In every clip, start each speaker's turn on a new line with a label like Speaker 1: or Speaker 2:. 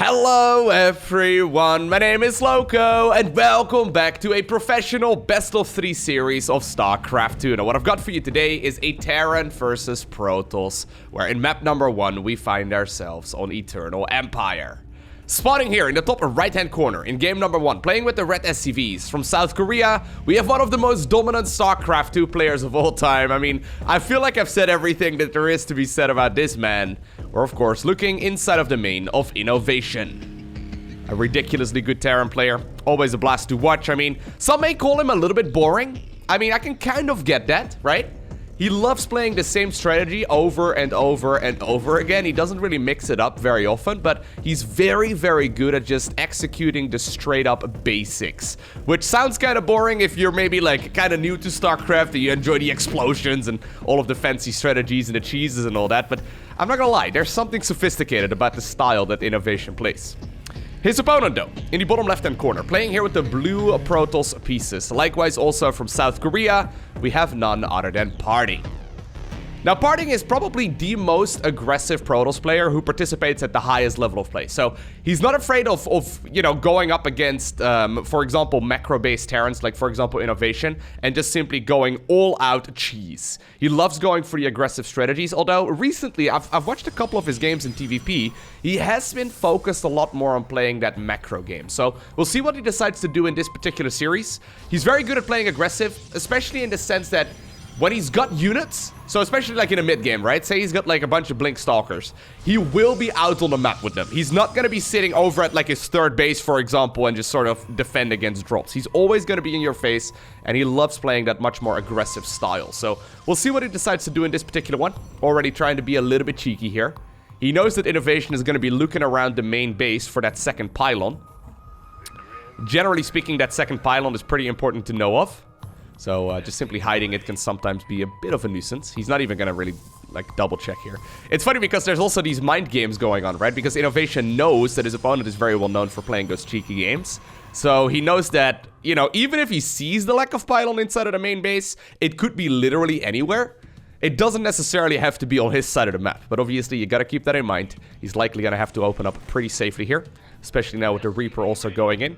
Speaker 1: Hello everyone, my name is Lowko, and welcome back to a professional best of 3 series of StarCraft 2. Now what I've got for you today is a Terran versus Protoss, where in map number 1 we find ourselves on Eternal Empire. Spawning here in the top right hand corner in game number 1, playing with the red SCVs from South Korea, we have one of the most dominant StarCraft 2 players of all time. I mean, I feel like I've said everything that there is to be said about this man. We're of course looking inside of the main of INnoVation. A ridiculously good Terran player, always a blast to watch. I mean, some may call him a little bit boring. I mean, I can kind of get that, right? He loves playing the same strategy over and over and over again. He doesn't really mix it up very often, but he's very, very good at just executing the straight up basics. Which sounds kind of boring if you're maybe like kind of new to StarCraft and you enjoy the explosions and all of the fancy strategies and the cheeses and all that. But I'm not gonna lie, there's something sophisticated about the style that INnoVation plays. His opponent though, in the bottom left hand corner, playing here with the blue Protoss pieces. Likewise also from South Korea, we have none other than PartinG. Now PartinG is probably the most aggressive Protoss player who participates at the highest level of play. So he's not afraid of you know, going up against, for example, macro-based Terrans, like for example INnoVation, and just simply going all out cheese. He loves going for the aggressive strategies, although recently I've watched a couple of his games in TVP. He has been focused a lot more on playing that macro game. So we'll see what he decides to do in this particular series. He's very good at playing aggressive, especially in the sense that when he's got units, so especially like in a mid game, right? Say he's got like a bunch of Blink Stalkers. He will be out on the map with them. He's not going to be sitting over at like his third base, for example, and just sort of defend against drops. He's always going to be in your face, and he loves playing that much more aggressive style. So we'll see what he decides to do in this particular one. Already trying to be a little bit cheeky here. He knows that INnoVation is going to be looking around the main base for that second pylon. Generally speaking, that second pylon is pretty important to know of. So just simply hiding it can sometimes be a bit of a nuisance. He's not even going to really like double check here. It's funny because there's also these mind games going on, right? Because INnoVation knows that his opponent is very well known for playing those cheeky games. So he knows that, you know, even if he sees the lack of pylon inside of the main base, it could be literally anywhere. It doesn't necessarily have to be on his side of the map. But obviously you got to keep that in mind. He's likely going to have to open up pretty safely here. Especially now with the Reaper also going in.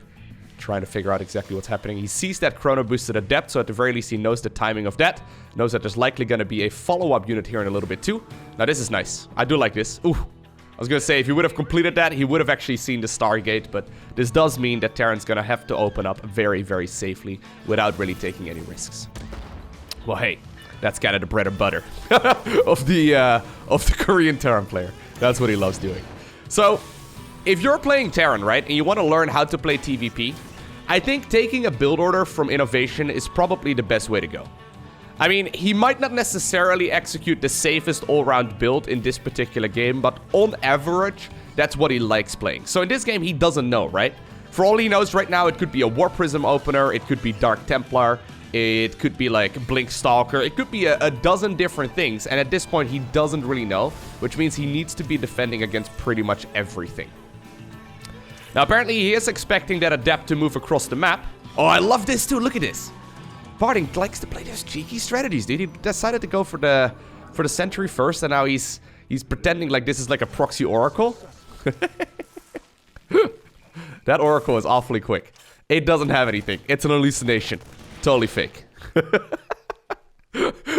Speaker 1: Trying to figure out exactly what's happening. He sees that chrono boost to the depth, so at the very least he knows the timing of that. Knows that there's likely going to be a follow-up unit here in a little bit too. Now this is nice. I do like this. Ooh. I was going to say, if he would have completed that, he would have actually seen the Stargate, but this does mean that Terran's going to have to open up very, very safely without really taking any risks. Well, hey, that's kind of the bread and butter of the Korean Terran player. That's what he loves doing. So if you're playing Terran, right, and you want to learn how to play TVP, I think taking a build order from INnoVation is probably the best way to go. I mean, he might not necessarily execute the safest all-round build in this particular game, but on average, that's what he likes playing. So in this game, he doesn't know, right? For all he knows right now, it could be a War Prism opener, it could be Dark Templar, it could be like Blink Stalker, it could be a dozen different things, and at this point, he doesn't really know, which means he needs to be defending against pretty much everything. Now, apparently, he is expecting that Adept to move across the map. Oh, I love this, too. Look at this. PartinG likes to play those cheeky strategies, dude. He decided to go for the Sentry first, and now he's pretending like this is like a proxy Oracle. That Oracle is awfully quick. It doesn't have anything. It's an hallucination. Totally fake.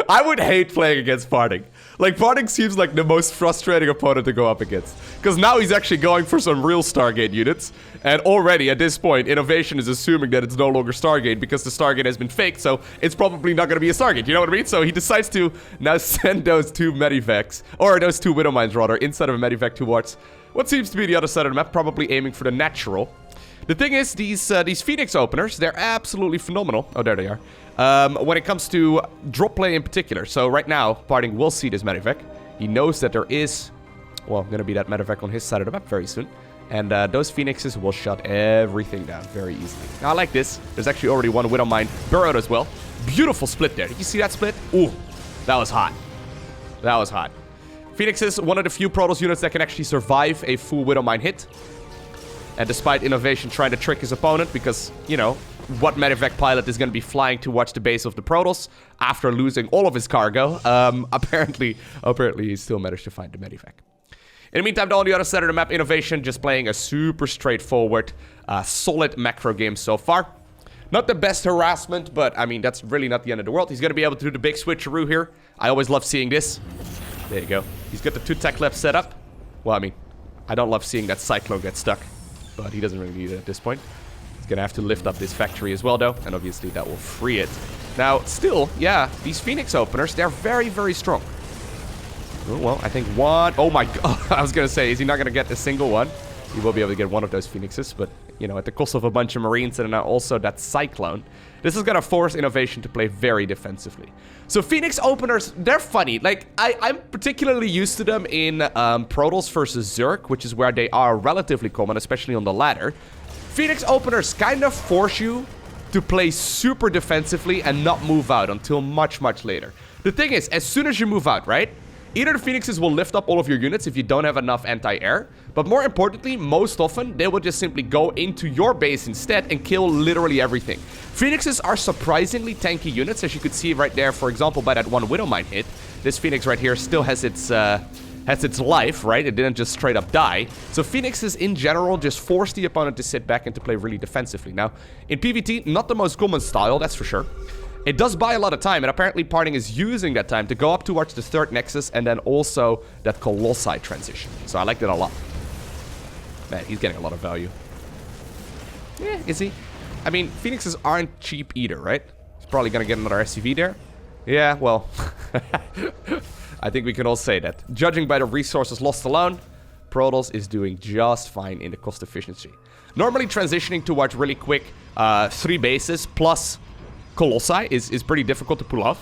Speaker 1: I would hate playing against PartinG. Like, PartinG seems like the most frustrating opponent to go up against. Because now he's actually going for some real Stargate units. And already, at this point, INnoVation is assuming that it's no longer Stargate because the Stargate has been faked, so it's probably not going to be a Stargate, you know what I mean? So he decides to now send those two Medivacs, or those two Widow Mines, rather, instead of a Medivac towards what seems to be the other side of the map, probably aiming for the natural. The thing is, these Phoenix openers, they're absolutely phenomenal. Oh, there they are. When it comes to drop play in particular. So right now, PartinG will see this Medivac. He knows that there is, well, going to be that Medivac on his side of the map very soon. And those Phoenixes will shut everything down very easily. Now, I like this. There's actually already one Widow Mine burrowed as well. Beautiful split there. Did you see that split? Ooh, that was hot. That was hot. Phoenix is one of the few Protoss units that can actually survive a full Widow Mine hit. And despite INnoVation trying to trick his opponent, because, you know, what Medivac pilot is going to be flying towards the base of the Protoss after losing all of his cargo, apparently he still managed to find the Medivac. In the meantime, on the other side of the map, INnoVation just playing a super straightforward, solid macro game so far. Not the best harassment, but I mean, that's really not the end of the world. He's going to be able to do the big switcheroo here. I always love seeing this. There you go. He's got the 2 tech labs set up. Well, I mean, I don't love seeing that Cyclone get stuck, but he doesn't really need it at this point. He's going to have to lift up this factory as well, though, and obviously that will free it. Now, still, yeah, these Phoenix openers, they're very, very strong. Oh, well, I think one... Oh my god, I was going to say, is he not going to get a single one? He will be able to get one of those Phoenixes, but, you know, at the cost of a bunch of Marines and now also that Cyclone, this is going to force INnoVation to play very defensively. So Phoenix openers, they're funny. Like, I'm particularly used to them in Protoss versus Zerg, which is where they are relatively common, especially on the ladder. Phoenix openers kind of force you to play super defensively and not move out until much, much later. The thing is, as soon as you move out, right? Either the Phoenixes will lift up all of your units if you don't have enough anti-air, but more importantly, most often, they will just simply go into your base instead and kill literally everything. Phoenixes are surprisingly tanky units, as you could see right there, for example, by that one Widowmine hit. This Phoenix right here still has its life, right? It didn't just straight up die. So Phoenixes in general just force the opponent to sit back and to play really defensively. Now, in PvT, not the most common style, that's for sure. It does buy a lot of time, and apparently PartinG is using that time to go up towards the 3rd Nexus and then also that Colossi transition. So I like that a lot. Man, he's getting a lot of value. Yeah, is he? I mean, Phoenixes aren't cheap either, right? He's probably gonna get another SCV there. Yeah, well, I think we can all say that. Judging by the resources lost alone, Protoss is doing just fine in the cost efficiency. Normally transitioning towards really quick 3 bases plus Colossi is pretty difficult to pull off.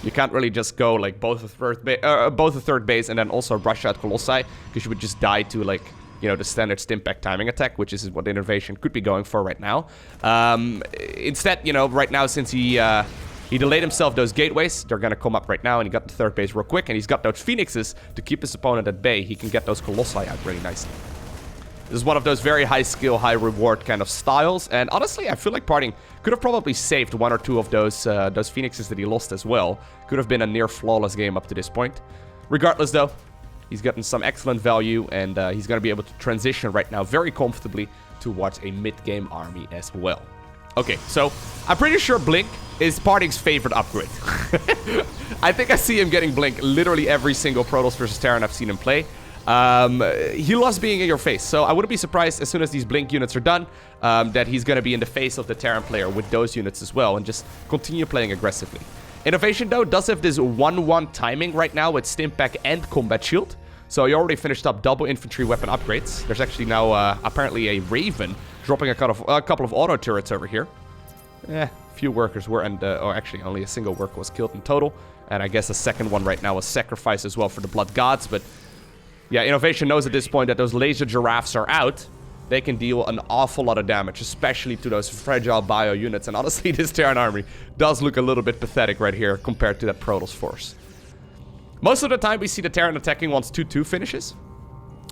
Speaker 1: You can't really just go like both a third base and then also rush out Colossi, because you would just die to, like, you know, the standard Stimpack timing attack, which is what INnoVation could be going for right now. Instead, you know, right now, since he delayed himself those gateways, they're gonna come up right now, and he got the 3rd base real quick, and he's got those Phoenixes to keep his opponent at bay. He can get those Colossi out really nicely. This is one of those very high skill, high reward kind of styles, and honestly, I feel like PartinG could have probably saved 1 or 2 of those Phoenixes that he lost as well. Could have been a near flawless game up to this point. Regardless, though, he's gotten some excellent value, and he's going to be able to transition right now very comfortably towards a mid-game army as well. Okay, so I'm pretty sure Blink is PartinG's favorite upgrade. I think I see him getting Blink literally every single Protoss versus Terran I've seen him play. He loves being in your face, so I wouldn't be surprised as soon as these Blink units are done that he's going to be in the face of the Terran player with those units as well and just continue playing aggressively. INnoVation, though, does have this 1-1 timing right now with Stimpack and Combat Shield, so he already finished up double infantry weapon upgrades. There's actually now apparently a Raven dropping a couple of auto turrets over here. Few workers were, or actually only a single worker was killed in total, and I guess a second one right now was sacrificed as well for the Blood Gods, but yeah, INnoVation knows at this point that those laser giraffes are out. They can deal an awful lot of damage, especially to those fragile bio units. And honestly, this Terran army does look a little bit pathetic right here compared to that Protoss force. Most of the time, we see the Terran attacking once 2-2 finishes.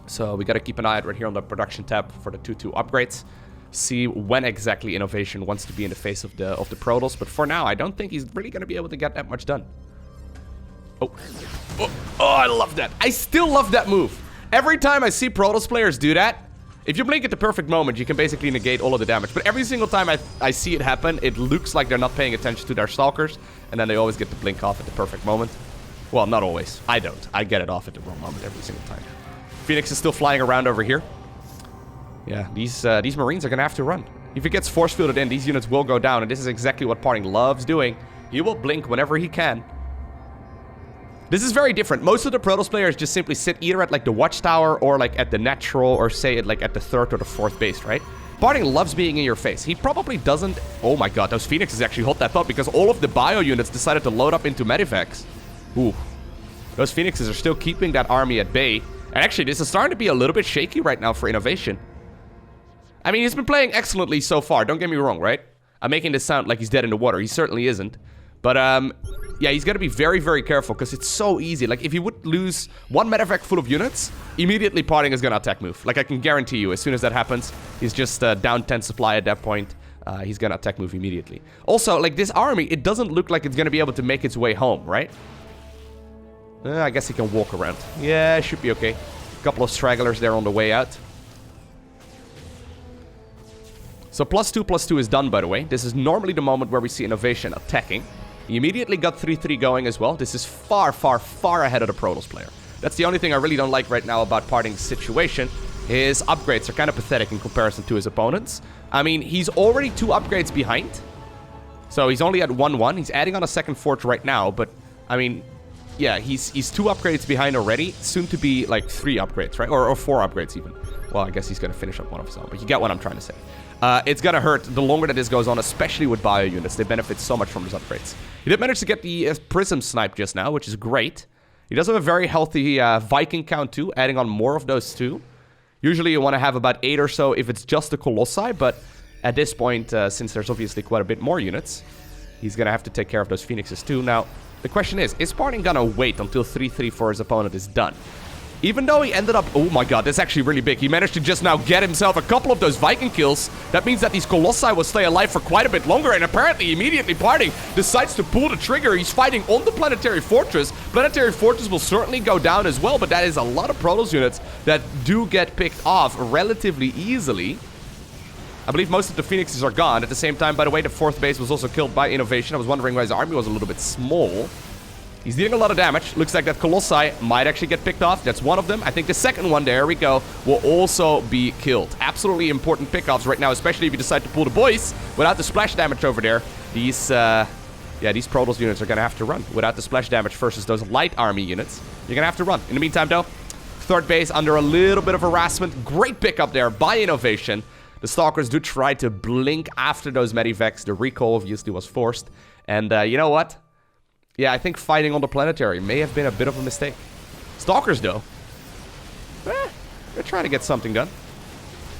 Speaker 1: So we got to keep an eye out right here on the production tab for the 2-2 upgrades. See when exactly INnoVation wants to be in the face of the Protoss. But for now, I don't think he's really going to be able to get that much done. Oh, I love that. I still love that move. Every time I see Protoss players do that, if you blink at the perfect moment, you can basically negate all of the damage. But every single time I see it happen, it looks like they're not paying attention to their stalkers, and then they always get the blink off at the perfect moment. Well, not always. I don't. I get it off at the wrong moment every single time. Phoenix is still flying around over here. Yeah, these Marines are going to have to run. If it gets force fielded in, these units will go down, and this is exactly what PartinG loves doing. He will blink whenever he can. This is very different. Most of the Protoss players just simply sit either at like the watchtower or like at the natural, or say it like at the 3rd or the 4th base, right? PartinG loves being in your face. He probably doesn't... Oh my god, those Phoenixes actually hold that thought because all of the bio units decided to load up into Medivacs. Ooh. Those Phoenixes are still keeping that army at bay. And actually, this is starting to be a little bit shaky right now for INnoVation. I mean, he's been playing excellently so far, don't get me wrong, right? I'm making this sound like he's dead in the water. He certainly isn't. But, yeah, he's got to be very, very careful because it's so easy. Like, if he would lose one medevac full of units, immediately PartinG is going to attack move. Like, I can guarantee you, as soon as that happens, he's just down 10 supply at that point. He's going to attack move immediately. Also, like, this army, it doesn't look like it's going to be able to make its way home, right? I guess he can walk around. Yeah, it should be okay. A couple of stragglers there on the way out. So +2/+2 is done, by the way. This is normally the moment where we see INnoVation attacking. He immediately got 3-3 going as well. This is far, far, far ahead of the Protoss player. That's the only thing I really don't like right now about PartinG's situation. His upgrades are kind of pathetic in comparison to his opponents. I mean, he's already 2 upgrades behind. So he's only at 1-1. He's adding on a second fort right now, but I mean, yeah, he's 2 upgrades behind already. Soon to be like 3 upgrades, right? Or 4 upgrades even. Well, I guess he's going to finish up one of his own, but you get what I'm trying to say. It's going to hurt the longer that this goes on, especially with bio units. They benefit so much from his upgrades. He did manage to get the Prism snipe just now, which is great. He does have a very healthy Viking count too, adding on more of those too. Usually you want to have about 8 or so if it's just the Colossi, but at this point, since there's obviously quite a bit more units, he's going to have to take care of those Phoenixes too. Now, the question is PartinG going to wait until 3-3 for his opponent is done? Even though he ended up... Oh my god, that's actually really big. He managed to just now get himself a couple of those Viking kills. That means that these Colossi will stay alive for quite a bit longer. And apparently, immediately, PartinG decides to pull the trigger. He's fighting on the Planetary Fortress. Planetary Fortress will certainly go down as well. But that is a lot of Protoss units that do get picked off relatively easily. I believe most of the Phoenixes are gone. At the same time, by the way, the 4th base was also killed by INnoVation. I was wondering why his army was a little bit small. He's dealing a lot of damage. Looks like that Colossi might actually get picked off. That's one of them. I think the second one, there we go, will also be killed. Absolutely important pickoffs right now, especially if you decide to pull the boys without the splash damage over there. These Protoss units are going to have to run. Without the splash damage versus those light army units, you're going to have to run. In the meantime, though, 3rd base under a little bit of harassment. Great pickup there by INnoVation. The Stalkers do try to blink after those Medivacs. The recall obviously was forced. And you know what? Yeah, I think fighting on the Planetary may have been a bit of a mistake. Stalkers, though, they're trying to get something done.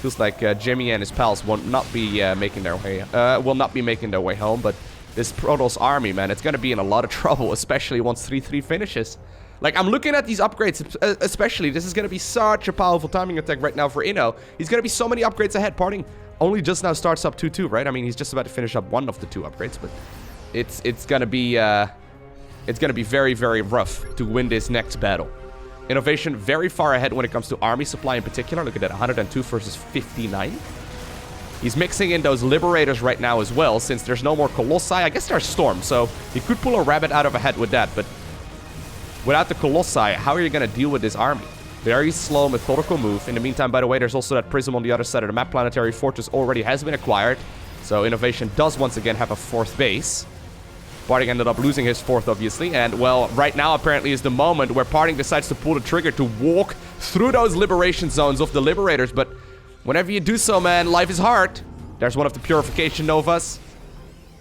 Speaker 1: Feels like Jimmy and his pals will not be making their way home. But this Protoss army, man, it's going to be in a lot of trouble, especially once 3-3 finishes. Like, I'm looking at these upgrades, especially. This is going to be such a powerful timing attack right now for Inno. He's going to be so many upgrades ahead. PartinG only just now starts up 2-2, right? I mean, he's just about to finish up one of the 2 upgrades, but it's going to be... It's going to be very, very rough to win this next battle. INnoVation very far ahead when it comes to army supply in particular. Look at that, 102 versus 59. He's mixing in those Liberators right now as well, since there's no more Colossi. I guess there's Storm, so he could pull a rabbit out of a hat with that. But without the Colossi, how are you going to deal with this army? Very slow, methodical move. In the meantime, by the way, there's also that Prism on the other side of the map. Planetary Fortress already has been acquired. So INnoVation does once again have a 4th base. PartinG ended up losing his 4th, obviously. And, well, right now, apparently, is the moment where PartinG decides to pull the trigger to walk through those liberation zones of the Liberators. But whenever you do so, man, life is hard. There's one of the Purification Novas.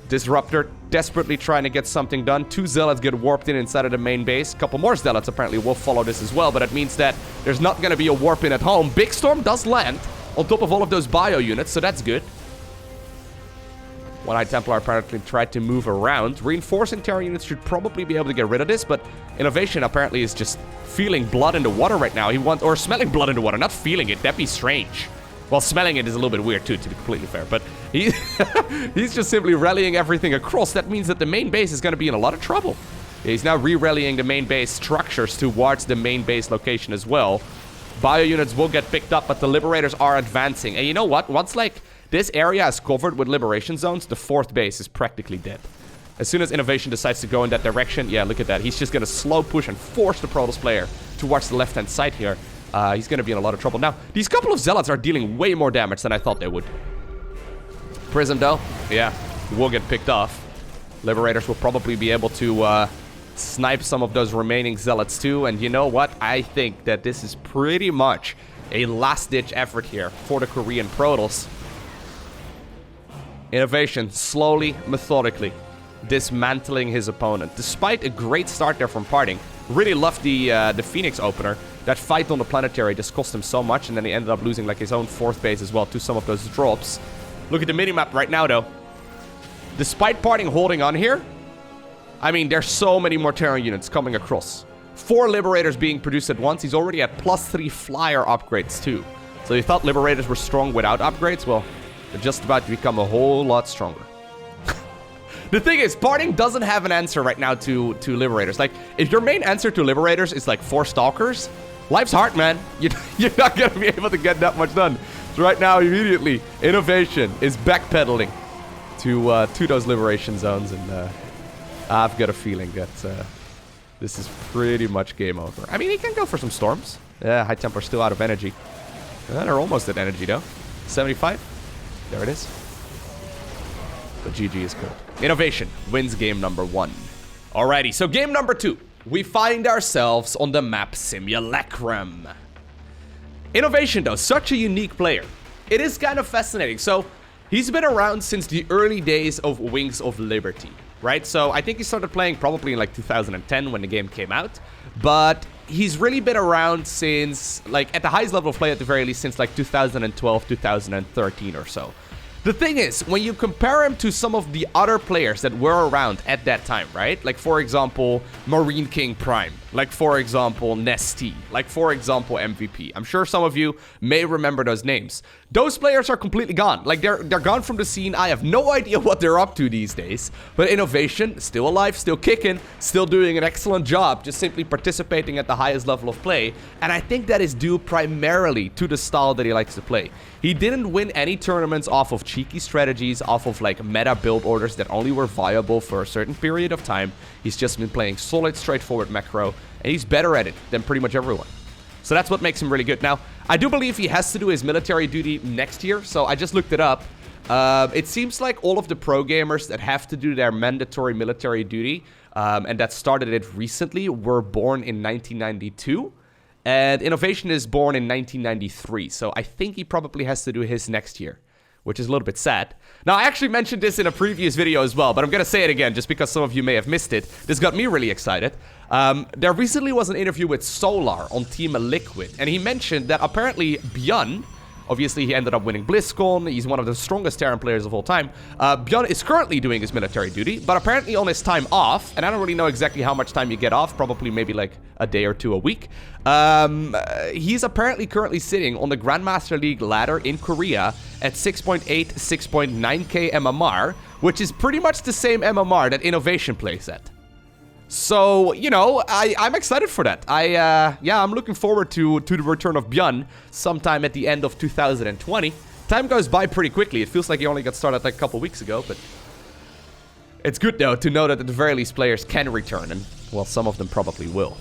Speaker 1: Disruptor desperately trying to get something done. 2 Zealots get warped inside of the main base. A couple more Zealots apparently will follow this as well. But it means that there's not going to be a warp in at home. Big Storm does land on top of all of those bio units, so that's good. One-Eyed Templar apparently tried to move around. Reinforcing Terran units should probably be able to get rid of this, but INnoVation apparently is just feeling blood in the water right now. Or smelling blood in the water, not feeling it. That'd be strange. Well, smelling it is a little bit weird too, to be completely fair. But he's just simply rallying everything across. That means that the main base is going to be in a lot of trouble. He's now re-rallying the main base structures towards the main base location as well. Bio units will get picked up, but the Liberators are advancing. And you know what? Once, like, this area is covered with liberation zones, the 4th base is practically dead. As soon as INnoVation decides to go in that direction, yeah, look at that. He's just going to slow push and force the Protoss player towards the left-hand side here. He's going to be in a lot of trouble. Now, these couple of Zealots are dealing way more damage than I thought they would. Prism, though, yeah, will get picked off. Liberators will probably be able to snipe some of those remaining Zealots too. And you know what? I think that this is pretty much a last-ditch effort here for the Korean Protoss. INnoVation slowly, methodically dismantling his opponent. Despite a great start there from PartinG, really loved the Phoenix opener. That fight on the Planetary just cost him so much, and then he ended up losing like his own 4th base as well to some of those drops. Look at the minimap right now, though. Despite PartinG holding on here, I mean, there's so many more Terran units coming across. 4 Liberators being produced at once. He's already at +3 flyer upgrades too. So you thought Liberators were strong without upgrades? Well, they're just about to become a whole lot stronger. The thing is, PartinG doesn't have an answer right now to Liberators. Like, if your main answer to Liberators is like 4 Stalkers, Life's hard, man. You're not going to be able to get that much done. So right now, immediately, INnoVation is backpedaling to those liberation zones. And I've got a feeling that this is pretty much game over. I mean, he can go for some storms. Yeah, High Temper's still out of energy. They're almost at energy, though. 75. There it is. But GG is cool. INnoVation wins game number 1. Alrighty, so game number 2. We find ourselves on the map Simulacrum. INnoVation, though, such a unique player. It is kind of fascinating. So, he's been around since the early days of Wings of Liberty, right? So, I think he started playing probably in like 2010 when the game came out. But he's really been around since, like, at the highest level of play at the very least, since like 2012, 2013 or so. The thing is, when you compare him to some of the other players that were around at that time, right? Like, for example, Marine King Prime. Like, for example, Nesty. Like, for example, MVP. I'm sure some of you may remember those names. Those players are completely gone. Like, they're gone from the scene. I have no idea what they're up to these days. But INnoVation, still alive, still kicking, still doing an excellent job, just simply participating at the highest level of play. And I think that is due primarily to the style that he likes to play. He didn't win any tournaments off of cheeky strategies, off of like meta build orders that only were viable for a certain period of time. He's just been playing solid, straightforward macro, and he's better at it than pretty much everyone. So that's what makes him really good. Now, I do believe he has to do his military duty next year, so I just looked it up. It seems like all of the pro gamers that have to do their mandatory military duty, and that started it recently, were born in 1992. And INnoVation is born in 1993, so I think he probably has to do his next year, which is a little bit sad. Now, I actually mentioned this in a previous video as well, but I'm going to say it again, just because some of you may have missed it. This got me really excited. There recently was an interview with Solar on Team Liquid, and he mentioned that apparently Björn, obviously he ended up winning BlizzCon, he's one of the strongest Terran players of all time. Björn is currently doing his military duty, but apparently on his time off, and I don't really know exactly how much time you get off, probably maybe like a day or two a week. He's apparently currently sitting on the Grandmaster League ladder in Korea at 6.8, 6.9k MMR, which is pretty much the same MMR that INnoVation plays at. So, you know, I'm excited for that. Yeah, I'm looking forward to the return of Björn sometime at the end of 2020. Time goes by pretty quickly. It feels like he only got started like a couple weeks ago, but it's good, though, to know that at the very least players can return, and, well, some of them probably will.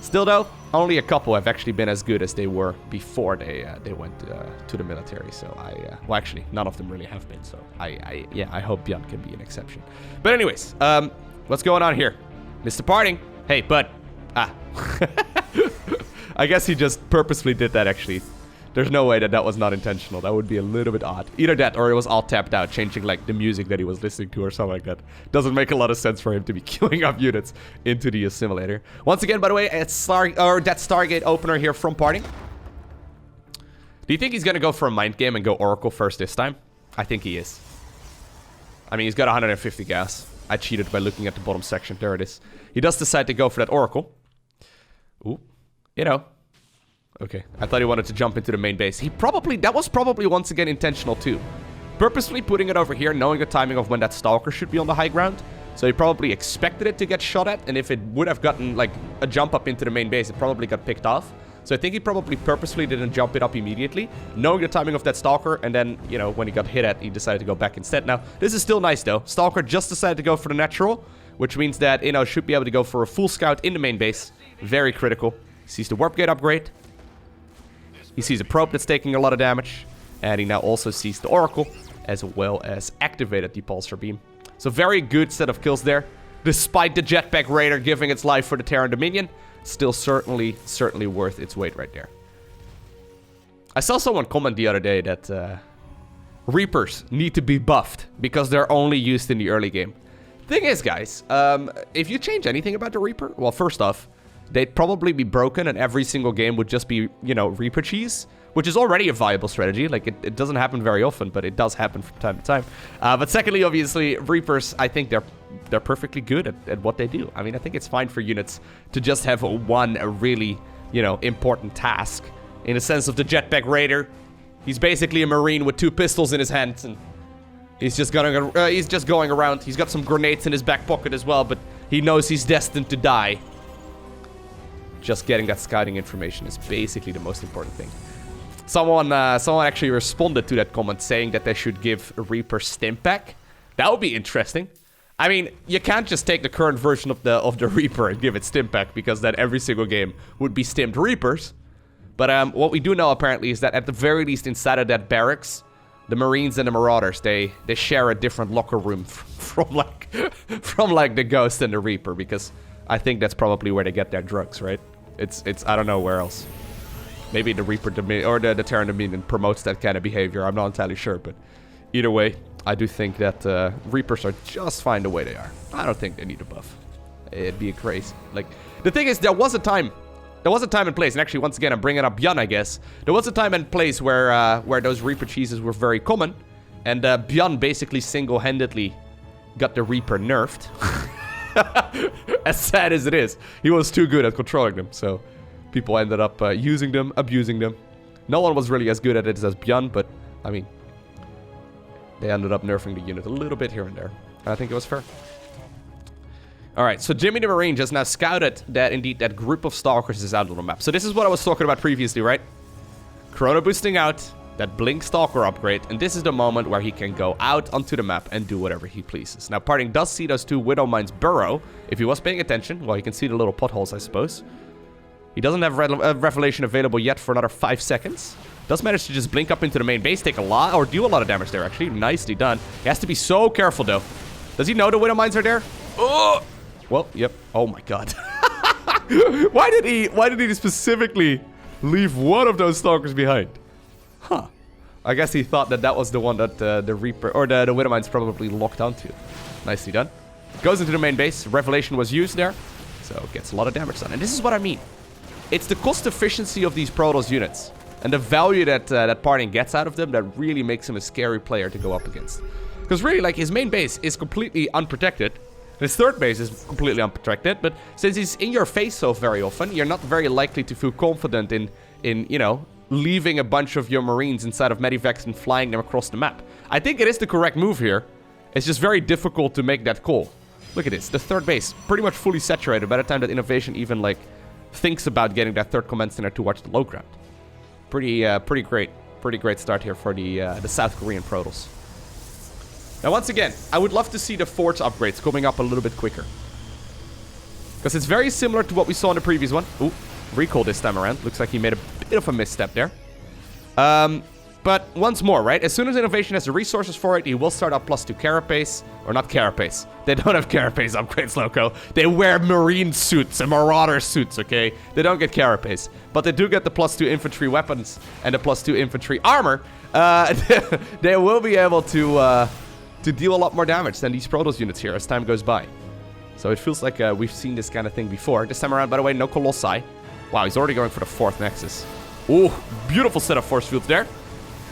Speaker 1: Still, though, only a couple have actually been as good as they were before they went to the military. So well, actually, none of them really have been. So yeah, I hope Björn can be an exception. But anyways, what's going on here? Mr. PartinG. Hey, bud. I guess he just purposely did that, actually. There's no way that was not intentional. That would be a little bit odd. Either that or it was all tapped out, changing like the music that he was listening to or something like that. Doesn't make a lot of sense for him to be queuing up units into the assimilator. Once again, by the way, it's that Stargate opener here from PartinG. Do you think he's going to go for a mind game and go Oracle first this time? I think he is. I mean, he's got 150 gas. I cheated by looking at the bottom section. There it is. He does decide to go for that Oracle. Ooh. You know. Okay. I thought he wanted to jump into the main base. That was probably once again intentional too. Purposely putting it over here, knowing the timing of when that Stalker should be on the high ground. So he probably expected it to get shot at. And if it would have gotten like a jump up into the main base, it probably got picked off. So I think he probably purposely didn't jump it up immediately, knowing the timing of that Stalker, and then, you know, when he got hit at, he decided to go back instead. Now, this is still nice, though. Stalker just decided to go for the natural, which means that, you know, should be able to go for a full scout in the main base. Very critical. He sees the Warp Gate upgrade. He sees a probe that's taking a lot of damage, and he now also sees the Oracle, as well as activated the Pulsar Beam. So very good set of kills there, despite the Jetpack Raider giving its life for the Terran Dominion. Still certainly worth its weight right there. I saw someone comment the other day that Reapers need to be buffed because they're only used in the early game. Thing is, guys, if you change anything about the Reaper, well, first off, they'd probably be broken and every single game would just be, you know, Reaper cheese, which is already a viable strategy. Like, it doesn't happen very often, but it does happen from time to time. But secondly, obviously, Reapers, I think they're perfectly good at what they do. I mean, I think it's fine for units to just have one really, you know, important task. In the sense of the Jetpack Raider, he's basically a Marine with 2 pistols in his hands, and he's just going around. He's got some grenades in his back pocket as well, but he knows he's destined to die. just getting that scouting information is basically the most important thing. Someone actually responded to that comment saying that they should give Reaper stimp back. That would be interesting. I mean, you can't just take the current version of the Reaper and give it stimp back, because then every single game would be stimped Reapers. But what we do know apparently is that at the very least inside of that barracks, the Marines and the Marauders, they share a different locker room from like the Ghost and the Reaper, because I think that's probably where they get their drugs, right? It's I don't know where else. Maybe the Reaper or the Terran Dominion promotes that kind of behavior. I'm not entirely sure, but either way, I do think that Reapers are just fine the way they are. I don't think they need a buff. It'd be crazy. Like, the thing is, there was a time and place, and actually, once again, I'm bringing up Bjorn, I guess. There was a time and place where those Reaper cheeses were very common, and Bjorn basically single-handedly got the Reaper nerfed. As sad as it is, he was too good at controlling them, so people ended up using them, abusing them. No one was really as good at it as Bjorn, but, I mean, they ended up nerfing the unit a little bit here and there. I think it was fair. Alright, so Jimmy the Marine just now scouted that indeed that group of Stalkers is out on the map. So this is what I was talking about previously, right? Chrono boosting out, that Blink Stalker upgrade, and this is the moment where he can go out onto the map and do whatever he pleases. Now, PartinG does see those two Widow Mines burrow. If he was paying attention, well, you can see the little potholes, I suppose. He doesn't have Revelation available yet for another 5 seconds. Does manage to just blink up into the main base, take a lot, or do a lot of damage there, actually. Nicely done. He has to be so careful, though. Does he know the Widow Mines are there? Oh! Well, yep. Oh my god. Why did he specifically leave one of those Stalkers behind? Huh. I guess he thought that was the one that the Reaper, or the Widow Mines probably locked onto. Nicely done. Goes into the main base. Revelation was used there. So gets a lot of damage done. And this is what I mean. It's the cost efficiency of these Protoss units and the value that PartinG gets out of them that really makes him a scary player to go up against. Because really, like, his main base is completely unprotected. His third base is completely unprotected, but since he's in your face so very often, you're not very likely to feel confident in you know, leaving a bunch of your Marines inside of Medivacs and flying them across the map. I think it is the correct move here. It's just very difficult to make that call. Look at this, the third base, pretty much fully saturated by the time that INnoVation even, like, thinks about getting that third command center towards the low ground. Pretty great start here for the South Korean Protoss. Now, once again, I would love to see the forts upgrades coming up a little bit quicker. Because it's very similar to what we saw in the previous one. Ooh, recall this time around. Looks like he made a bit of a misstep there. But once more, right? As soon as INnoVation has the resources for it, he will start up +2 Carapace. Or not Carapace. They don't have Carapace upgrades, Lowko. They wear Marine suits and Marauder suits, okay? They don't get Carapace. But they do get the +2 infantry weapons and the +2 infantry armor. They will be able to deal a lot more damage than these Protoss units here as time goes by. So it feels like we've seen this kind of thing before. This time around, by the way, no Colossi. Wow, he's already going for the 4th Nexus. Ooh, beautiful set of force fields there.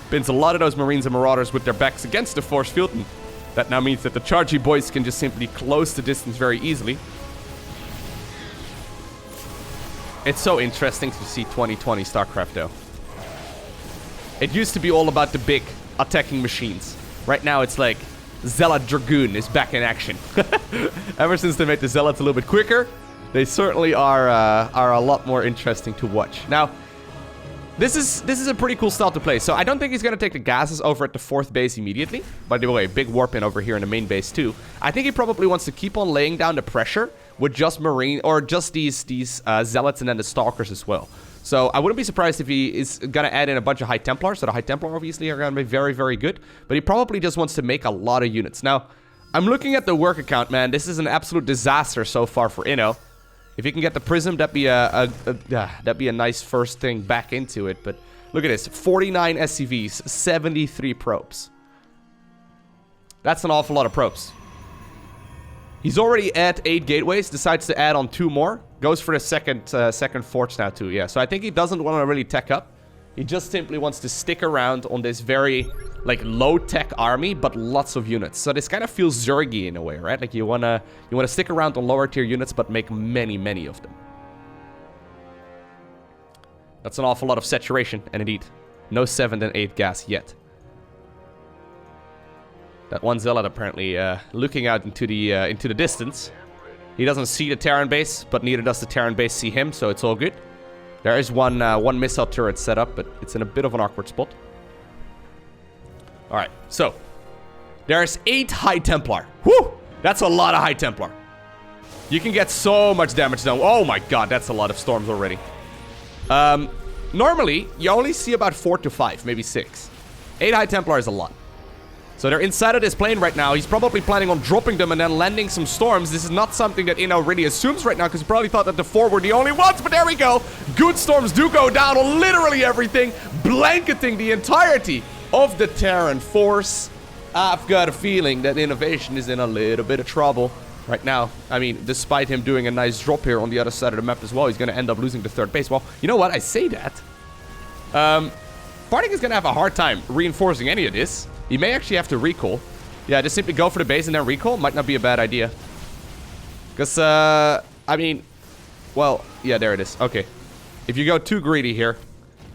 Speaker 1: Pins a lot of those Marines and Marauders with their backs against the force field. And that now means that the Chargy boys can just simply close the distance very easily. It's so interesting to see 2020 StarCraft, though. It used to be all about the big attacking machines. Right now, it's like Zealot Dragoon is back in action. Ever since they made the Zealots a little bit quicker, they certainly are a lot more interesting to watch. Now, this is a pretty cool style to play. So I don't think he's going to take the gases over at the 4th base immediately. By the way, big warp in over here in the main base too. I think he probably wants to keep on laying down the pressure with just Marine, or just these Zealots and then the Stalkers as well. So I wouldn't be surprised if he is going to add in a bunch of High Templars. So the High Templar obviously are going to be very, very good. But he probably just wants to make a lot of units. Now, I'm looking at the work account, man. This is an absolute disaster so far for Inno. If he can get the Prism, that'd be a nice first thing back into it. But look at this. 49 SCVs, 73 probes. That's an awful lot of probes. He's already at 8 gateways, decides to add on 2 more. Goes for the second forge now too, yeah. So I think he doesn't want to really tech up. He just simply wants to stick around on this very, like, low-tech army, but lots of units. So this kind of feels Zergy in a way, right? Like, you wanna stick around on lower-tier units, but make many, many of them. That's an awful lot of saturation, and indeed, no 7th and 8th gas yet. That one Zealot apparently looking out into the distance. He doesn't see the Terran base, but neither does the Terran base see him, so it's all good. There is one missile turret set up, but it's in a bit of an awkward spot. Alright, so there's 8 High Templar. Whew! That's a lot of High Templar. You can get so much damage done. Oh my god, that's a lot of storms already. Normally, you only see about 4 to 5, maybe 6. 8 High Templar is a lot. So they're inside of this plane right now. He's probably planning on dropping them and then landing some storms. This is not something that Inno really assumes right now, because he probably thought that the 4 were the only ones, but there we go. Good storms do go down on literally everything, blanketing the entirety of the Terran force. I've got a feeling that INnoVation is in a little bit of trouble right now. I mean, despite him doing a nice drop here on the other side of the map as well, he's going to end up losing the 3rd base. Well, you know what? I say that. PartinG is going to have a hard time reinforcing any of this. He may actually have to recall. Yeah, just simply go for the base and then recall. Might not be a bad idea. Because, I mean... Well, yeah, there it is. Okay. If you go too greedy here,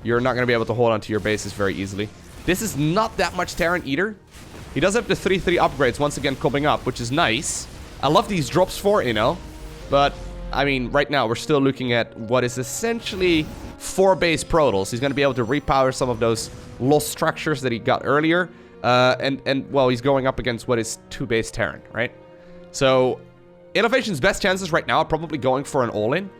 Speaker 1: you're not going to be able to hold onto your bases very easily. This is not that much Terran either. He does have the 3-3 upgrades once again coming up, which is nice. I love these drops for Inno. But, I mean, right now we're still looking at what is essentially 4 base Protals. He's going to be able to repower some of those lost structures that he got earlier. Well, he's going up against what is 2 base Terran, right? So, INnoVation's best chances right now are probably going for an all-in.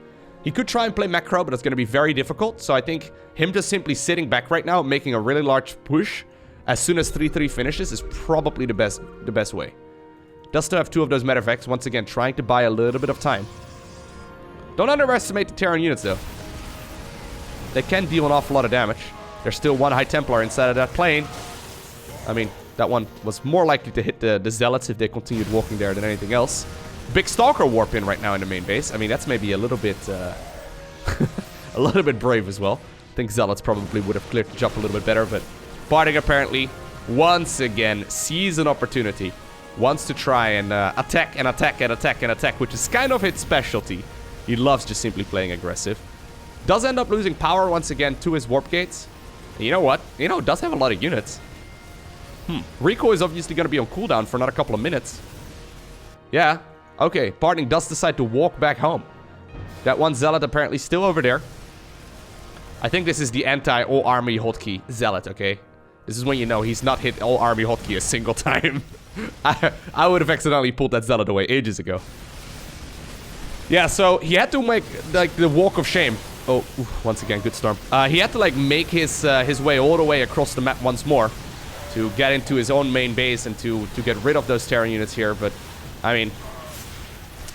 Speaker 1: He could try and play macro, but it's going to be very difficult. So I think him just simply sitting back right now, making a really large push as soon as 3-3 finishes is probably the best way. Does still have 2 of those Medevacs, once again, trying to buy a little bit of time. Don't underestimate the Terran units, though. They can deal an awful lot of damage. There's still 1 High Templar inside of that plane. I mean, that one was more likely to hit the Zealots if they continued walking there than anything else. Big Stalker warp in right now in the main base. I mean, that's maybe a little bit... a little bit brave as well. I think Zealots probably would have cleared the jump a little bit better, but PartinG apparently, once again, sees an opportunity. Wants to try and attack and attack and attack and attack, which is kind of his specialty. He loves just simply playing aggressive. Does end up losing power once again to his warp gates. And you know what? Inno does have a lot of units. Rico is obviously going to be on cooldown for another couple of minutes. Yeah. Okay, PartinG does decide to walk back home. That one Zealot apparently still over there. I think this is the anti-all-army hotkey Zealot, okay? This is when you know he's not hit all-army hotkey a single time. I would have accidentally pulled that Zealot away ages ago. Yeah, so he had to make, like, the walk of shame. Oh, once again, good storm. He had to, like, make his way all the way across the map once more to get into his own main base and to get rid of those Terran units here. But, I mean,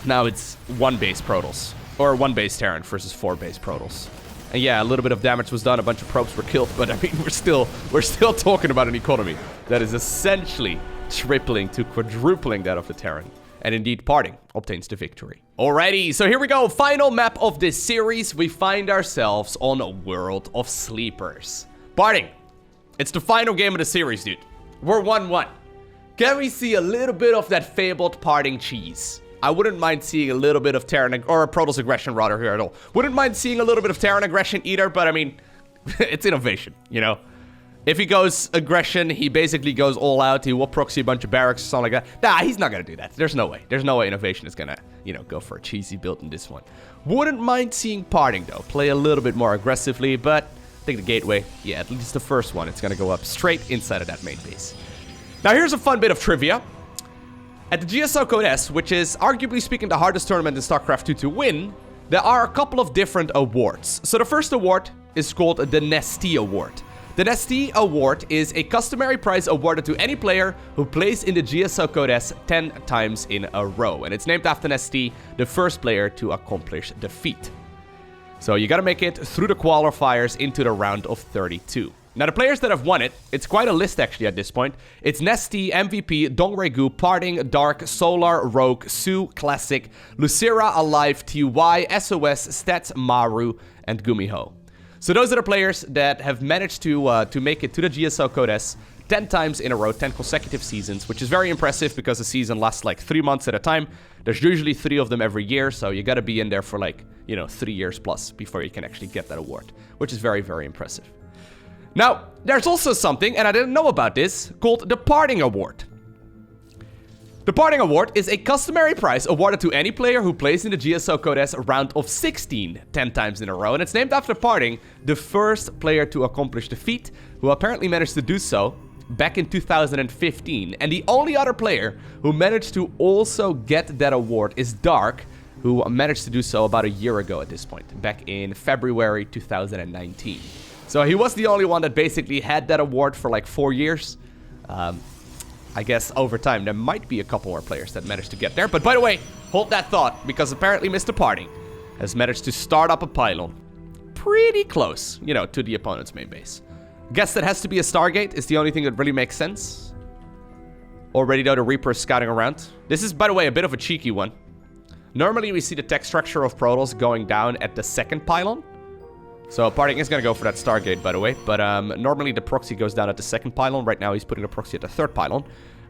Speaker 1: now it's 1 base Protals. Or 1 base Terran versus 4 base Protals. And yeah, a little bit of damage was done, a bunch of probes were killed, but I mean, we're still talking about an economy that is essentially tripling to quadrupling that of the Terran. And indeed, PartinG obtains the victory. Alrighty, so here we go. Final map of this series. We find ourselves on a World of Sleepers. PartinG, it's the final game of the series, dude. We're 1-1. Can we see a little bit of that fabled PartinG cheese? I wouldn't mind seeing a little bit of Terran, or Protals aggression rather here at all. Wouldn't mind seeing a little bit of Terran aggression either, but I mean, it's INnoVation, you know? If he goes aggression, he basically goes all out. He will proxy a bunch of barracks or something like that. Nah, he's not gonna do that. There's no way. There's no way INnoVation is gonna, you know, go for a cheesy build in this one. Wouldn't mind seeing PartinG, though. Play a little bit more aggressively, but I think the gateway, yeah, at least the first one, it's gonna go up straight inside of that main base. Now, here's a fun bit of trivia. At the GSL Code S, which is arguably speaking the hardest tournament in StarCraft 2 to win, there are a couple of different awards. So the first award is called the Nesty Award. The Nesty Award is a customary prize awarded to any player who plays in the GSL Code S 10 times in a row. And it's named after Nesty, the first player to accomplish the feat. So you gotta make it through the qualifiers into the round of 32. Now, the players that have won it, it's quite a list actually at this point. It's Nesty, MVP, Dongregu, PartinG, Dark, Solar, Rogue, Sue, Classic, Lucira, Alive, TY, SOS, Stats, Maru, and Gumiho. So those are the players that have managed to make it to the GSL Code S 10 times in a row, 10 consecutive seasons, which is very impressive because the season lasts like 3 months at a time. There's usually 3 of them every year, so you gotta be in there for like, you know, 3 years plus before you can actually get that award, which is very, very impressive. Now, there's also something, and I didn't know about this, called the PartinG Award. The The PartinG Award is a customary prize awarded to any player who plays in the GSO Codes round of 16 10 times in a row, and it's named after PartinG, the first player to accomplish the feat, who apparently managed to do so back in 2015. And the only other player who managed to also get that award is Dark, who managed to do so about a year ago at this point, back in February 2019. So he was the only one that basically had that award for like 4 years. I guess over time there might be a couple more players that managed to get there. But by the way, hold that thought, because apparently Mr. PartinG has managed to start up a pylon pretty close, you know, to the opponent's main base. Guess that has to be a Stargate is the only thing that really makes sense. Already though, the Reaper is scouting around. This is, by the way, a bit of a cheeky one. Normally we see the tech structure of Protoss going down at the second pylon. So PartinG is going to go for that Stargate, by the way. But normally the proxy goes down at the second pylon. Right now he's putting the proxy at the third pylon.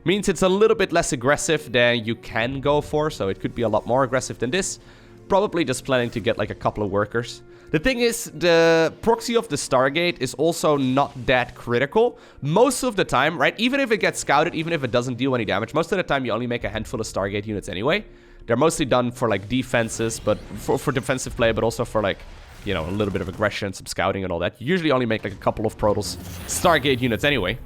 Speaker 1: Means it's a little bit less aggressive than you can go for. So it could be a lot more aggressive than this. Probably just planning to get like a couple of workers. The thing is, the proxy of the Stargate is also not that critical. Most of the time, right? Even if it gets scouted, even if it doesn't deal any damage, most of the time you only make a handful of Stargate units anyway. They're mostly done for like defenses, but for defensive play, but also for like, you know, a little bit of aggression, some scouting and all that. You usually only make like a couple of Protoss Stargate units anyway.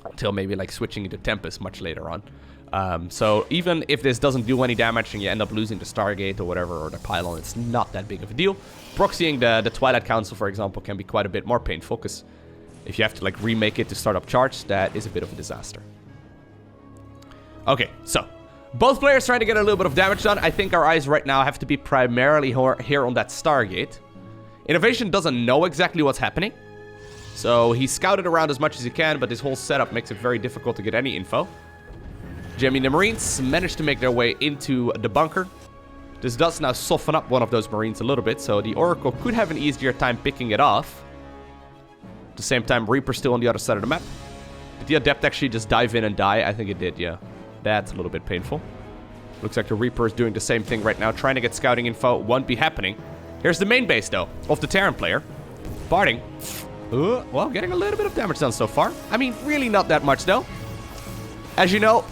Speaker 1: Until maybe like switching into Tempest much later on. So even if this doesn't do any damage and you end up losing the Stargate or whatever, or the pylon, it's not that big of a deal. Proxying the Twilight Council, for example, can be quite a bit more painful, because if you have to like remake it to start up charge, that is a bit of a disaster. Okay, so both players trying to get a little bit of damage done. I think our eyes right now have to be primarily here on that Stargate. INnoVation doesn't know exactly what's happening. So he scouted around as much as he can, but this whole setup makes it very difficult to get any info. Jamie and the Marines managed to make their way into the bunker. This does now soften up one of those Marines a little bit, so the Oracle could have an easier time picking it off. At the same time, Reaper's still on the other side of the map. Did the Adept actually just dive in and die? I think it did, yeah. That's a little bit painful. Looks like the Reaper is doing the same thing right now, trying to get scouting info. Won't be happening. Here's the main base, though, of the Terran player. PartinG. Well, getting a little bit of damage done so far. I mean, really not that much, though. As you know,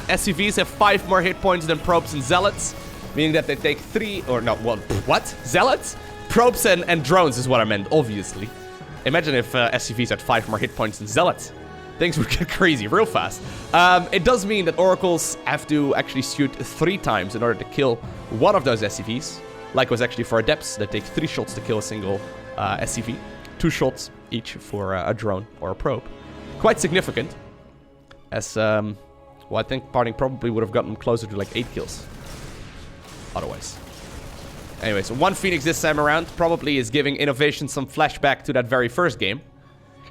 Speaker 1: SCVs have 5 more hit points than probes and zealots, meaning that they take 3, or no, well, what? Zealots? Probes and drones is what I meant, obviously. Imagine if SCVs had 5 more hit points than zealots. Things would get crazy real fast. It does mean that Oracles have to actually shoot 3 times in order to kill one of those SCVs. Like was actually for Adepts, that take 3 shots to kill a single SCV. 2 shots each for a drone or a probe. Quite significant. As, well, I think PartinG probably would have gotten closer to like 8 kills. Otherwise. Anyway, so 1 Phoenix this time around probably is giving INnoVation some flashback to that very first game.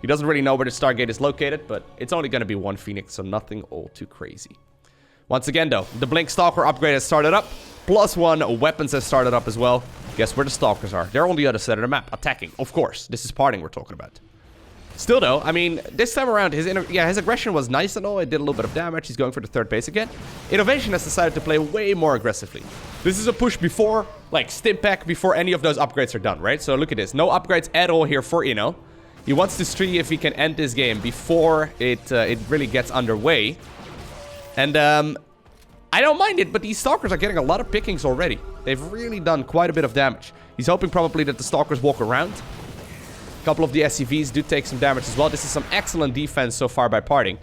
Speaker 1: He doesn't really know where the Stargate is located, but it's only going to be 1 Phoenix, so nothing all too crazy. Once again, though, the Blink Stalker upgrade has started up. +1 weapons has started up as well. Guess where the Stalkers are? They're on the other side of the map, attacking. Of course, this is PartinG we're talking about. Still, though, I mean, this time around, his aggression was nice and all. It did a little bit of damage. He's going for the third base again. INnoVation has decided to play way more aggressively. This is a push before, like, Stimpak, before any of those upgrades are done, right? So look at this. No upgrades at all here for Inno. He wants to see if he can end this game before it really gets underway. And, I don't mind it, but these Stalkers are getting a lot of pickings already. They've really done quite a bit of damage. He's hoping probably that the Stalkers walk around. A couple of the SCVs do take some damage as well. This is some excellent defense so far by PartinG.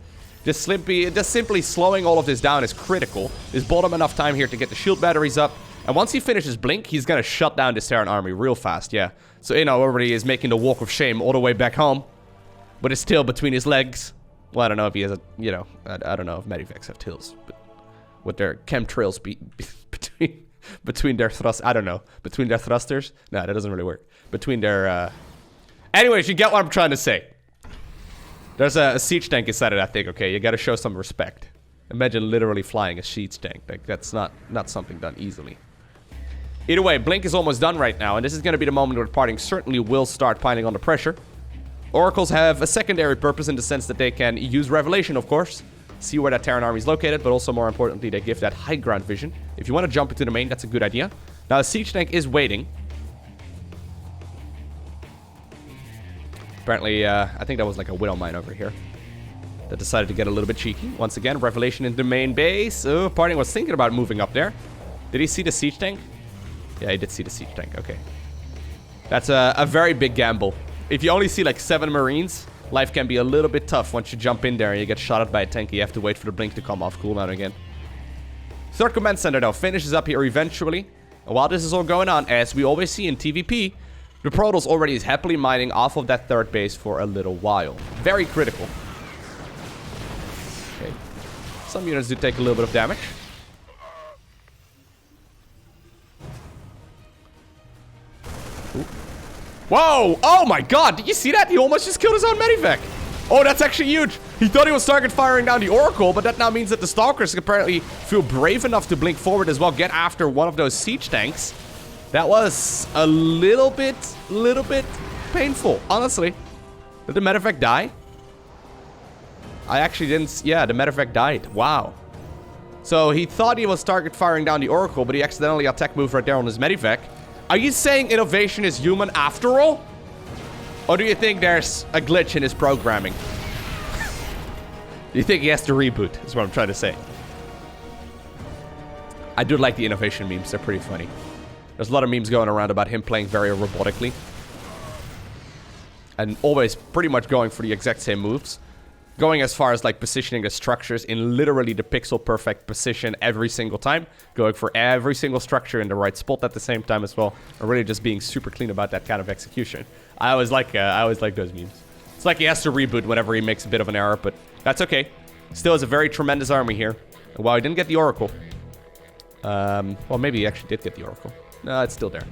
Speaker 1: Just simply slowing all of this down is critical. There's bought him enough time here to get the shield batteries up. And once he finishes Blink, he's going to shut down this Terran army real fast, yeah. So Inno already is making the walk of shame all the way back home. But it's still between his legs. Well, I don't know if he has a, you know, I don't know if Medivacs have tills. But with their chemtrails between their thrust, I don't know. Between their thrusters? No, that doesn't really work. Between their, Anyways, you get what I'm trying to say. There's a siege tank inside of that thing, okay? You gotta show some respect. Imagine literally flying a siege tank. Like, that's not something done easily. Either way, Blink is almost done right now, and this is gonna be the moment where PartinG certainly will start piling on the pressure. Oracles have a secondary purpose in the sense that they can use Revelation, of course. See where that Terran army is located, but also more importantly, they give that high ground vision. If you want to jump into the main, that's a good idea. Now, a siege tank is waiting. Apparently, I think that was like a Widow mine over here. that decided to get a little bit cheeky. Once again, revelation in the main base. Oh, PartinG was thinking about moving up there. Did he see the siege tank? Yeah, he did see the siege tank. Okay. That's a very big gamble. If you only see like 7 Marines, life can be a little bit tough once you jump in there and you get shot at by a tank. You have to wait for the blink to come off cooldown again. Third command center, though, finishes up here eventually. And while this is all going on, as we always see in TVP, the Protoss already is happily mining off of that third base for a little while. Very critical. Okay. Some units do take a little bit of damage. Ooh. Whoa! Oh my god! Did you see that? He almost just killed his own medivac. Oh, that's actually huge. He thought he was target firing down the Oracle, but that now means that the Stalkers apparently feel brave enough to blink forward as well, get after one of those siege tanks. That was a little bit painful, honestly. Did the medivac die? I actually didn't... Yeah, the medivac died. Wow. So he thought he was target firing down the Oracle, but he accidentally attack moved right there on his medivac. Are you saying INnoVation is human after all? Or do you think there's a glitch in his programming? Do you think he has to reboot, is what I'm trying to say. I do like the INnoVation memes. They're pretty funny. There's a lot of memes going around about him playing very robotically. And always pretty much going for the exact same moves. Going as far as like positioning the structures in literally the pixel perfect position every single time. Going for every single structure in the right spot at the same time as well. And really just being super clean about that kind of execution. I always like those memes. It's like he has to reboot whenever he makes a bit of an error, but that's okay. Still has a very tremendous army here. And while he didn't get the Oracle. Well, maybe he actually did get the Oracle. No, it's still there.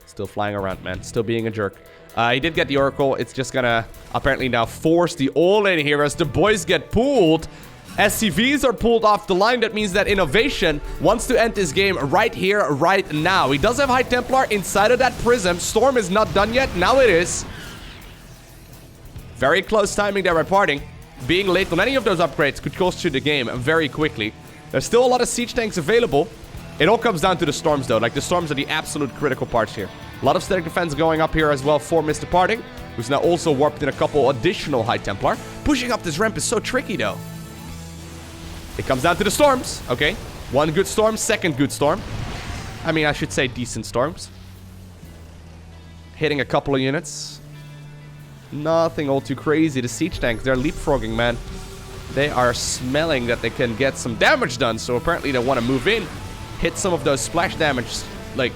Speaker 1: Still flying around, man. Still being a jerk. He did get the Oracle. It's just gonna apparently now force the all-in here as the boys get pulled. SCVs are pulled off the line. That means that INnoVation wants to end this game right here, right now. He does have High Templar inside of that prism. Storm is not done yet. Now it is. Very close timing there by PartinG. Being late on any of those upgrades could cost you the game very quickly. There's still a lot of siege tanks available. It all comes down to the storms, though. Like, the storms are the absolute critical parts here. A lot of static defense going up here as well for Mr. PartinG, who's now also warped in a couple additional High Templar. Pushing up this ramp is so tricky, though. It comes down to the storms. Okay. One good storm, second good storm. I mean, I should say decent storms. Hitting a couple of units. Nothing all too crazy. The siege tanks, they're leapfrogging, man. They are smelling that they can get some damage done, so apparently they want to move in. Hit some of those splash damage, like,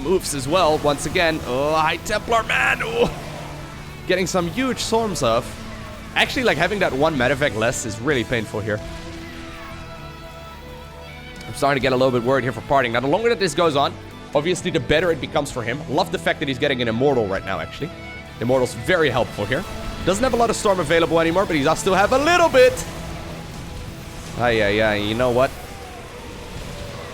Speaker 1: moves as well. Once again, oh, High Templar, man. Oh. Getting some huge storms off. Actually, like, having that one medevac less is really painful here. I'm starting to get a little bit worried here for PartinG. Now, the longer that this goes on, obviously, the better it becomes for him. Love the fact that he's getting an Immortal right now, actually. Immortal's very helpful here. Doesn't have a lot of Storm available anymore, but he does still have a little bit. Yeah, you know what?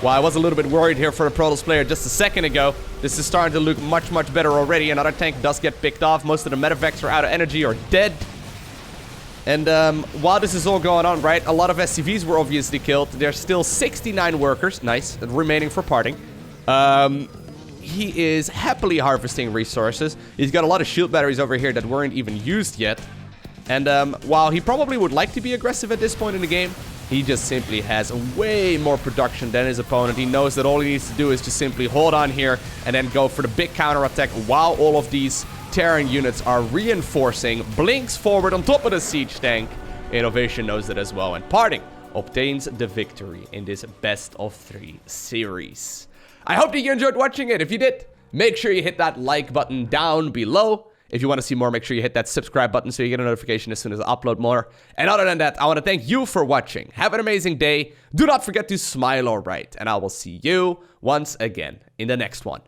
Speaker 1: Well, I was a little bit worried here for the Protoss player just a second ago. This is starting to look much, much better already. Another tank does get picked off. Most of the medevacs are out of energy or dead. And while this is all going on, right, a lot of SCVs were obviously killed. There's still 69 workers, nice, remaining for PartinG. He is happily harvesting resources. He's got a lot of shield batteries over here that weren't even used yet. And while he probably would like to be aggressive at this point in the game, he just simply has way more production than his opponent. He knows that all he needs to do is just simply hold on here and then go for the big counterattack while all of these Terran units are reinforcing. Blinks forward on top of the siege tank. INnoVation knows that as well. And PartinG obtains the victory in this best of 3 series. I hope that you enjoyed watching it. If you did, make sure you hit that like button down below. If you want to see more, make sure you hit that subscribe button so you get a notification as soon as I upload more. And other than that, I want to thank you for watching. Have an amazing day. Do not forget to smile alright. And I will see you once again in the next one.